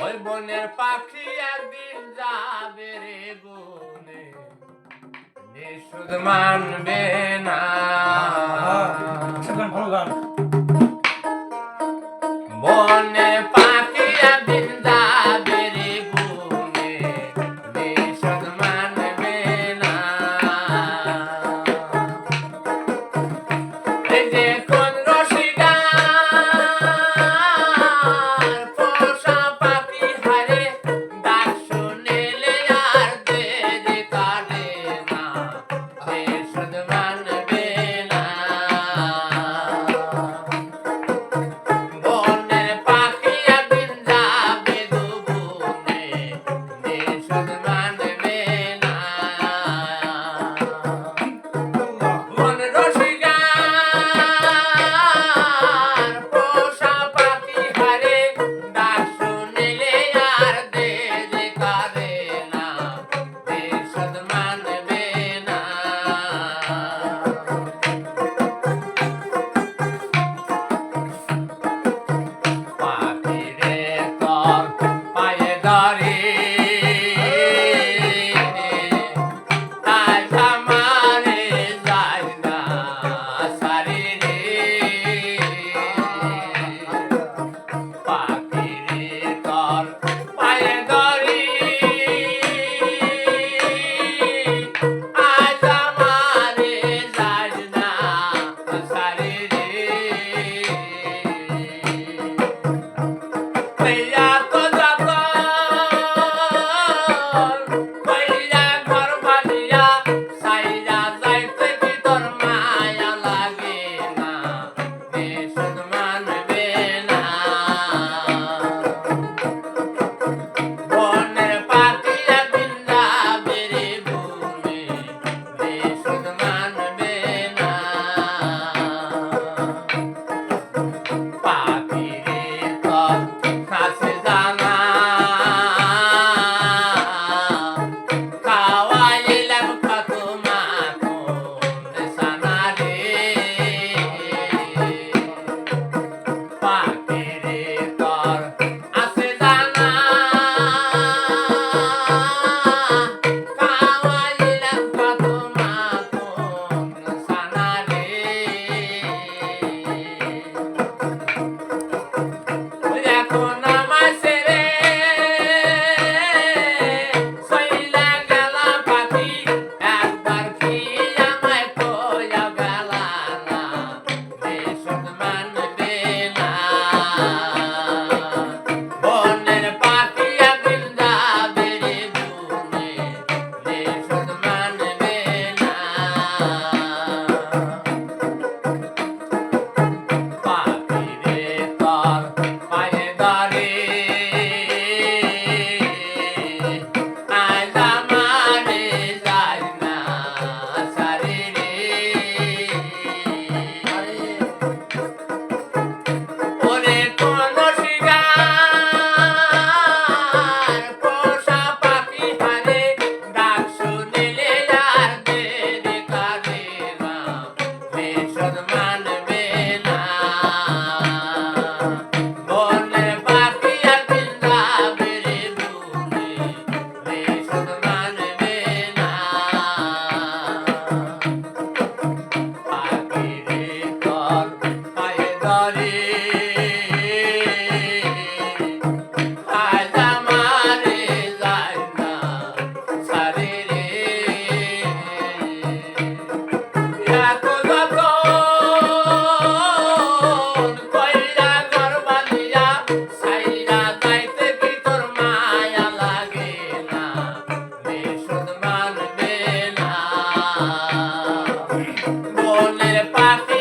ওই বনের পাখি একদিন যাবে রে বনে, নিষুদ মানবে না। ভালো গান। বনে পাখি একদিন যাবে রে বনে, নিষুদ মানবে না। এই যে কোন রসিকার পোষা পাখি হারে ডাক শুনিলে আর দেরি করে না, নিষুদ মানবে না। বনের পাখি একদিন যাবে দুবনে, নিষুদ মানবে না। বন রসিকার পোষা পাখি হারে ডাক শুনিলে আর দেরি করে না, নিষুদ মানবে না। পাখিরে তোর পায়ে ধরে আজ আমারে যায় না সারি রে। পাখিরে তোর পায়ে ধরে আজ আমারে যায় না সারি রে। কইয়া তো যতন কইয়া ঘর বানিয়া সাইরা যাইতে কি তোর মায়া লাগে না, নিষুদ মানবে না। বনের পাখি একদিন যাবে রে বনে, নিষুদ মানবে না। পাখিরে তোর কাছে জানা খাওয়াইলাম কত মাখন সানা রে। পাখিরে তোর আছে জানা খাওয়াইলাম কত মাখন সানা রে। এখন আমায় ছেড়ে চইলা গেলা পাখি, একবার কি আমায় কইয়া গেলা না, নিষুদ মানবে না। বনের পাখি একদিন যাবে রে বনে, নিষুদ মানবে না। পাখিরে তোর পায়ে ধরে আজ আমারে যায় না সারি রে। ওরে কোন শিকার পোষা পাখি হারে ডাক শুনিলে আর দেরি করে না, নিষুদ মানবে না। বনের পাখি একদিন যাবে রে বনে, নিষুদ মানবে না। পাখিরে তোর পায়ে ধরে আজ আমারে যায় না সারি রে। এত যতন কইরা ঘর বাঁধিয়া সাইরা যাইতে কি তোর মায়া লাগে না, নিষুদ মানবে না। বনের পাখি